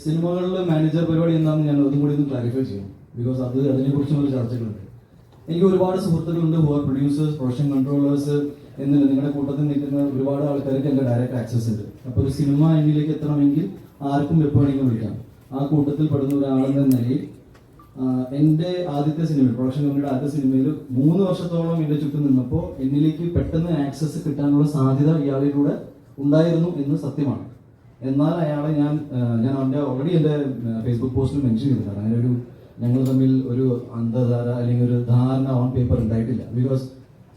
സിനിമകളിൽ മാനേജർ പരിപാടി എന്താണെന്ന് ഞാൻ അതും കൂടി ഒന്ന് ക്ലാരിഫൈ ചെയ്യും. ബിക്കോസ് അതിനെക്കുറിച്ചുള്ള ചർച്ചകളുണ്ട്. എനിക്ക് ഒരുപാട് സുഹൃത്തുക്കളുണ്ട്, who are producers, production controllers എന്നില്ല. നിങ്ങളുടെ കൂട്ടത്തിൽ നിൽക്കുന്ന ഒരുപാട് ആൾക്കാർക്ക് എൻ്റെ ഡയറക്റ്റ് ആക്സസ് ഉണ്ട്. അപ്പോൾ ഒരു സിനിമ എന്നിലേക്ക് എത്തണമെങ്കിൽ ആർക്കും എപ്പോൾ വേണമെങ്കിലും വിളിക്കാം. ആ കൂട്ടത്തിൽ പെടുന്ന ഒരാളെന്ന നിലയിൽ എൻ്റെ ആദ്യത്തെ സിനിമ, പ്രൊഡക്ഷൻ കമ്പനിയുടെ ആദ്യത്തെ സിനിമയിൽ 3 വർഷത്തോളം എൻ്റെ ചുറ്റും നിന്നപ്പോൾ എന്നിലേക്ക് പെട്ടെന്ന് ആക്സസ് കിട്ടാനുള്ള സാധ്യത ഇയാളിലൂടെ ഉണ്ടായിരുന്നു എന്ന് സത്യമാണ്. എന്നാൽ അയാളെ ഞാൻ അവൻ്റെ ഓൾറെഡി എൻ്റെ ഫേസ്ബുക്ക് പോസ്റ്റിൽ മെൻഷൻ ചെയ്തിട്ടുണ്ട്. അങ്ങനെ ഒരു ഞങ്ങൾ തമ്മിൽ ഒരു അന്തർധാര അല്ലെങ്കിൽ ഒരു ധാരണ ഓൺ പേപ്പർ ഉണ്ടായിട്ടില്ല. ബിക്കോസ്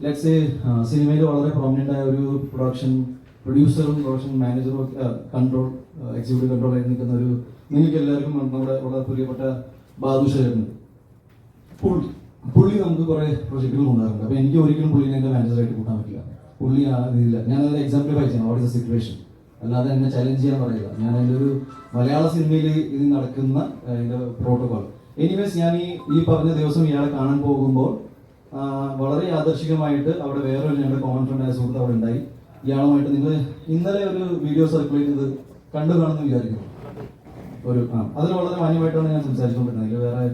ലെറ്റ്സ് സിനിമയിൽ വളരെ പ്രോമിനൻ്റ് ആയ ഒരു പ്രൊഡ്യൂസറും പ്രൊഡക്ഷൻ മാനേജറും എക്സിക്യൂട്ടീവ് കൺട്രോൾ ആയി നിൽക്കുന്ന ഒരു, നിങ്ങൾക്ക് എല്ലാവർക്കും നമ്മുടെ വളരെ പ്രിയപ്പെട്ട ബാദുഷായിരുന്നു. പുള്ളി നമുക്ക് കുറേ പ്രൊജക്റ്റുകൾ കൊണ്ടുവരുന്നുണ്ട്. അപ്പോൾ എനിക്ക് ഒരിക്കലും പുള്ളിനെ എൻ്റെ മാനേജറായിട്ട് കൂട്ടാൻ പറ്റില്ല. പുള്ളി ഇതില്ല. ഞാനത് എക്സാംപ്ലിഫൈ ചെയ്യണം, വാട്ട് ഇസ് ദ സിറ്റുവേഷൻ. അല്ലാതെ എന്നെ ചലഞ്ച് ചെയ്യാൻ പറയില്ല. ഞാൻ അതിൻ്റെ ഒരു മലയാള സിനിമയിൽ ഇത് നടക്കുന്ന അതിൻ്റെ പ്രോട്ടോകോൾ. എനിവേസ് ഞാൻ ഈ പറഞ്ഞ ദിവസം ഇയാളെ കാണാൻ പോകുമ്പോൾ വളരെ യാദർശികമായിട്ട് അവിടെ വേറൊരു ഞങ്ങളുടെ കോമൺ ഫ്രണ്ടായ സുഹൃത്ത് അവിടെ ഉണ്ടായി. ഇയാളുമായിട്ട് നിങ്ങൾ ഇന്നലെ ഒരു വീഡിയോ സർക്കുലേറ്റ് ചെയ്ത് കണ്ടു കാണുമെന്ന് വിചാരിക്കുന്നു. അതിൽ വളരെ മാന്യമായിട്ടാണ് ഞാൻ സംസാരിച്ചുകൊണ്ടിരുന്നത്. അതിൽ വേറെ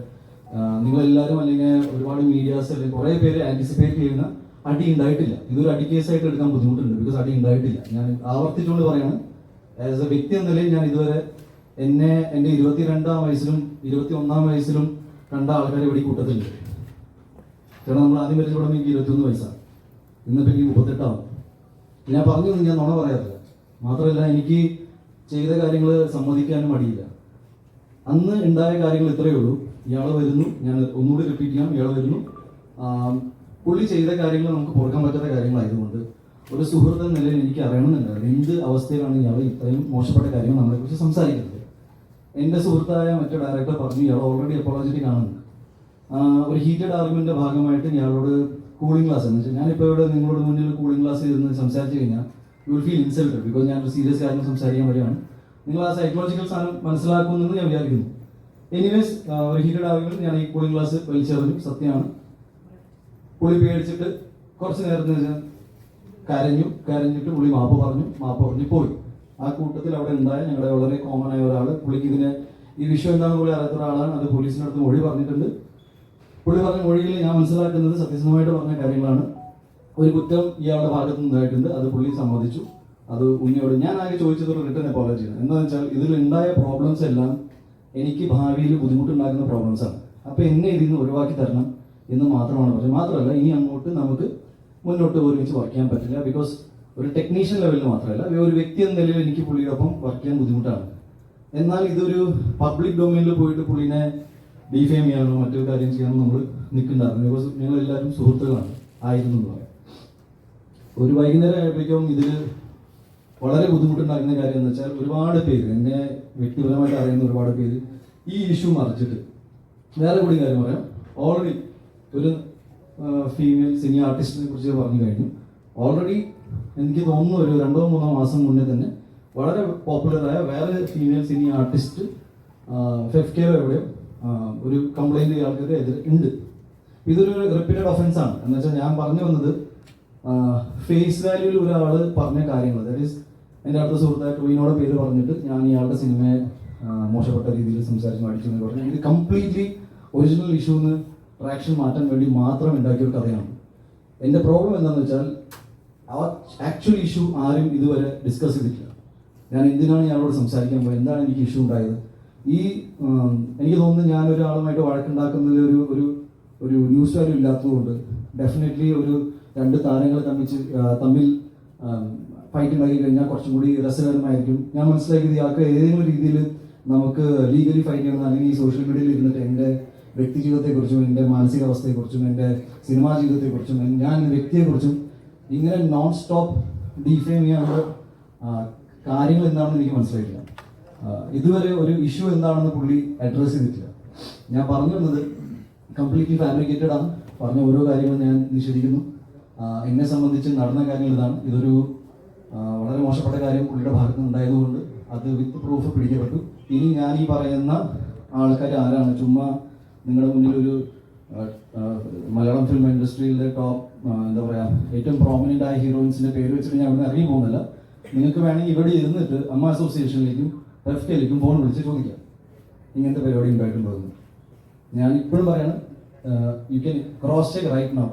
നിങ്ങളെല്ലാവരും അല്ലെങ്കിൽ ഒരുപാട് മീഡിയാസ് അല്ലെങ്കിൽ കുറേ പേര് ആൻറ്റിസിപ്പേറ്റ് ചെയ്യുന്ന അടി ഉണ്ടായിട്ടില്ല. ഇതൊരു അടി കേസായിട്ട് എടുക്കാൻ ബുദ്ധിമുട്ടുണ്ട്. ബിക്കോസ് അടി ഉണ്ടായിട്ടില്ല. ഞാൻ ആവർത്തിച്ചുകൊണ്ട് പറയാണ്, ആസ് എ വ്യക്തി എന്ന നിലയിൽ ഞാൻ ഇതുവരെ എൻ്റെ 22-ാം വയസ്സിലും 21-ാം വയസ്സിലും കണ്ട ആൾക്കാരെ ഇവിടെ കൂട്ടത്തിലുണ്ട്. ചേട്ടാ, നമ്മൾ ആദ്യം പരിചയപ്പെടുമ്പോൾ എനിക്ക് 21 വയസ്സാണ്. ഇന്നിപ്പോൾ എനിക്ക് 38 ഞാൻ പറഞ്ഞൊന്നും ഞാൻ നുണ പറയാറില്ല. മാത്രമല്ല, എനിക്ക് ചെയ്ത കാര്യങ്ങൾ സമ്മതിക്കാനും മടിയില്ല. അന്ന് ഉണ്ടായ കാര്യങ്ങൾ ഇത്രയേ ഉള്ളൂ. ഇയാൾ വരുന്നു, ഞാൻ ഒന്നുകൂടി റിപ്പീറ്റ് ചെയ്യാം, ഇയാൾ വരുന്നു. പുള്ളി ചെയ്ത കാര്യങ്ങൾ നമുക്ക് പുറക്കാൻ പറ്റാത്ത കാര്യങ്ങളായതുകൊണ്ട് ഒരു സുഹൃത്ത് എന്ന നിലയിൽ എനിക്ക് അറിയണമെന്നുണ്ടായിരുന്നു എന്ത് അവസ്ഥയിലാണ് ഇയാൾ ഇത്രയും മോശപ്പെട്ട കാര്യങ്ങൾ നമ്മളെക്കുറിച്ച് സംസാരിക്കുന്നത്. എൻ്റെ സുഹൃത്തായ മറ്റു ഡയറക്ടർ പറഞ്ഞു ഇയാൾ ഓൾറെഡി അപ്പോളജറ്റിക് ആണെന്ന്. ഒരു ഹീറ്റഡ് ആർഗ്യുമെന്റിന്റെ ഭാഗമായിട്ട് ഇയാളോട് കൂളിംഗ് ക്ലാസ് എന്ന് വെച്ചാൽ, ഞാനിപ്പോൾ ഇവിടെ നിങ്ങളോട് മുന്നിൽ കൂളിംഗ് ക്ലാസ് ഇരുന്ന് സംസാരിച്ചു കഴിഞ്ഞാൽ you will feel insulted. Because ഞാനൊരു സീരിയസ് കാര്യം സംസാരിക്കാൻ വരികയാണ്. നിങ്ങൾ ആ സൈക്കോളജിക്കൽ സാധനം മനസ്സിലാക്കുമെന്ന് ഞാൻ വിചാരിക്കുന്നു. എനിവേസ്, ഒരു ഹീറ്റഡ് ആർഗ്യുമെന്റ് ഞാൻ ഈ കൂളിംഗ് ക്ലാസ് വലിച്ചെറിഞ്ഞു. സത്യമാണ്. പുള്ളി പേടിച്ചിട്ട് കുറച്ച് നേരത്തിന് കരഞ്ഞിട്ട് പുള്ളി മാപ്പ് പറഞ്ഞു പോയി. ആ കൂട്ടത്തിൽ അവിടെ ഉണ്ടായ ഞങ്ങളുടെ വളരെ കോമൺ ആയ ഒരാൾ, പുള്ളിക്ക് ഈ വിഷയം എന്താണെന്ന് പുള്ളി അറിയാത്ത ഒരാളാണ്. അത് പോലീസിൻ്റെ അടുത്ത് മൊഴി പറഞ്ഞിട്ടുണ്ട്. പുള്ളി പറഞ്ഞ മൊഴിയിൽ ഞാൻ മനസ്സിലാക്കുന്നത് സത്യസന്ധമായിട്ട് പറഞ്ഞ കാര്യങ്ങളാണ്. ഒരു കുറ്റം ഇയാളുടെ ഭാഗത്തു നിന്നായിട്ടുണ്ട്. അത് പുള്ളി സമ്മതിച്ചു. അത് ഉണ്ണിയോട് ഞാൻ ആകെ ചോദിച്ചത് ഒരു റിട്ടേൺ അപ്പോളജിയാണ്. എന്താണെന്ന് വെച്ചാൽ ഇതിലുണ്ടായ പ്രോബ്ലംസ് എല്ലാം എനിക്ക് ഭാവിയിൽ ബുദ്ധിമുട്ടുണ്ടാക്കുന്ന പ്രോബ്ലംസാണ്. അപ്പോൾ എന്നെ ഇതിൽ നിന്ന് ഒഴിവാക്കി തരണം എന്ന് മാത്രമാണ് പറഞ്ഞത്. മാത്രമല്ല, ഇനി അങ്ങോട്ട് നമുക്ക് മുന്നോട്ട് ഒരുമിച്ച് വർക്ക് ചെയ്യാൻ പറ്റില്ല. ബിക്കോസ് ഒരു ടെക്നീഷ്യൻ ലെവലിൽ മാത്രമല്ല, ഒരു വ്യക്തി എന്ന നിലയിൽ എനിക്ക് പുള്ളിയോടൊപ്പം വർക്ക് ചെയ്യാൻ ബുദ്ധിമുട്ടാണ്. എന്നാൽ ഇതൊരു പബ്ലിക് ഡൊമൈനിൽ പോയിട്ട് പുള്ളിനെ ഡിഫെയിം ചെയ്യാനോ മറ്റൊരു കാര്യം ചെയ്യാനോ നമ്മൾ നിൽക്കുന്നുണ്ടായിരുന്നു. ബിക്കോസ് ഞങ്ങളെല്ലാവരും സുഹൃത്തുക്കളാണ് ആയിരുന്നു എന്ന് പറയാം. ഒരു വൈകുന്നേരം ആയപ്പോഴേക്കും ഇതിൽ വളരെ ബുദ്ധിമുട്ടുണ്ടാക്കുന്ന കാര്യം എന്ന് വെച്ചാൽ, ഒരുപാട് പേര് എന്നെ വ്യക്തിപരമായിട്ട് അറിയുന്ന ഒരുപാട് പേര് ഈ ഇഷ്യൂ മറിച്ചിട്ട് വേറെ കൂടി കാര്യം പറയാം. ഓൾറെഡി ഒരു ഫീമെയിൽ സിനി ആർട്ടിസ്റ്റിനെ കുറിച്ച് പറഞ്ഞു കഴിഞ്ഞു. ഓൾറെഡി എനിക്ക് തോന്നുന്നു ഒരു 2-3 മാസം മുന്നേ തന്നെ വളരെ പോപ്പുലറായ വേറെ ഫീമെയിൽ സിനി ആർട്ടിസ്റ്റ് ഫെഫ്കെയോ എവിടെയോ ഒരു കംപ്ലൈൻറ്റ് ഇയാൾക്കെതിരെ ഉണ്ട്. ഇതൊരു റിപ്പീറ്റഡ് ഒഫൻസ് ആണ്. എന്ന് വെച്ചാൽ ഞാൻ പറഞ്ഞു വന്നത്, ഫേസ് വാല്യൂവിൽ ഒരാൾ പറഞ്ഞ കാര്യങ്ങൾ, ദാറ്റ് ഈസ് എൻ്റെ അടുത്ത സുഹൃത്തായ ടോയിനോടെ പേര് പറഞ്ഞിട്ട് ഞാൻ ഇയാളുടെ സിനിമയെ മോശപ്പെട്ട രീതിയിൽ സംസാരിച്ച് അടിച്ചു എന്ന് പറഞ്ഞു. ഇത് കംപ്ലീറ്റ്ലി ഒറിജിനൽ ഇഷ്യൂന്ന് ട്രാക്ഷൻ മാറ്റാൻ വേണ്ടി മാത്രം ഉണ്ടാക്കിയ ഒരു കഥയാണ്. എൻ്റെ പ്രോബ്ലം എന്താണെന്ന് വെച്ചാൽ, ആ ആക്ച്വൽ ഇഷ്യൂ ആരും ഇതുവരെ ഡിസ്കസ് ചെയ്തിട്ടില്ല. ഞാൻ എന്തിനാണ് ഇയാളോട് സംസാരിക്കാൻ പോയത്, എന്താണ് എനിക്ക് ഇഷ്യൂ ഉണ്ടായത്. എനിക്ക് തോന്നുന്നു ഞാൻ ഒരാളുമായിട്ട് വഴക്കുണ്ടാക്കുന്നതിൽ ഒരു ന്യൂസ് വാല്യൂ ഇല്ലാത്തതുകൊണ്ട് ഡെഫിനറ്റ്ലി ഒരു 2 താരങ്ങൾ തമ്മിൽ ഫൈറ്റ് ഉണ്ടാക്കി കഴിഞ്ഞാൽ കുറച്ചും കൂടി രസകരമായിരിക്കും. ഞാൻ മനസ്സിലാക്കിയത് ഇയാൾക്ക് ഏതെങ്കിലും രീതിയിൽ നമുക്ക് ലീഗലി ഫൈറ്റ് ചെയ്യണം, അല്ലെങ്കിൽ ഈ സോഷ്യൽ മീഡിയയിൽ ഇരുന്നിട്ട് എൻ്റെ വ്യക്തി ജീവിതത്തെക്കുറിച്ചും എൻ്റെ മാനസികാവസ്ഥയെക്കുറിച്ചും എൻ്റെ സിനിമാ ജീവിതത്തെക്കുറിച്ചും ഞാൻ വ്യക്തിയെക്കുറിച്ചും ഇങ്ങനെ നോൺ സ്റ്റോപ്പ് ഡിഫെയിം ചെയ്യാനുള്ള കാര്യങ്ങൾ എന്താണെന്ന് എനിക്ക് മനസ്സിലായിട്ടില്ല. ഇതുവരെ ഒരു ഇഷ്യൂ എന്താണെന്ന് പുള്ളി അഡ്രസ് ചെയ്തിട്ടില്ല. ഞാൻ പറഞ്ഞു വന്നത് കംപ്ലീറ്റ്ലി ഫാബ്രിക്കേറ്റഡ് ആണ്. പറഞ്ഞ ഓരോ കാര്യങ്ങളും ഞാൻ നിഷേധിക്കുന്നു. എന്നെ സംബന്ധിച്ച് നടന്ന കാര്യങ്ങൾ ഇതാണ്. ഇതൊരു വളരെ മോശപ്പെട്ട കാര്യം പുള്ളിയുടെ ഭാഗത്ത് നിന്ന് ഉണ്ടായതുകൊണ്ട് അത് വിത്ത് പ്രൂഫ് പിടിക്കപ്പെട്ടു. ഇനി ഞാൻ ഈ പറയുന്ന ആൾക്കാർ ആരാണ്, ചുമ്മാ നിങ്ങളുടെ മുന്നിൽ ഒരു മലയാളം ഫിലിം ഇൻഡസ്ട്രിയിലെ ടോപ്പ് എന്താ പറയുക ഏറ്റവും പ്രോമിനൻ്റ് ആയ ഹീറോയിൻസിൻ്റെ പേര് വെച്ചിട്ട് ഞാൻ അവിടെ ഇറങ്ങി പോകുന്നില്ല. നിങ്ങൾക്ക് വേണമെങ്കിൽ ഇവിടെ ഇരുന്നിട്ട് അമ്മ അസോസിയേഷനിലേക്കും ടെസ്റ്റിലേക്കും ഫോൺ വിളിച്ച് ചോദിക്കാം ഇങ്ങനത്തെ പരിപാടി ഉണ്ടായിട്ടുണ്ടോ എന്ന്. ഞാൻ ഇപ്പോഴും പറയാണ്, you can cross check right now.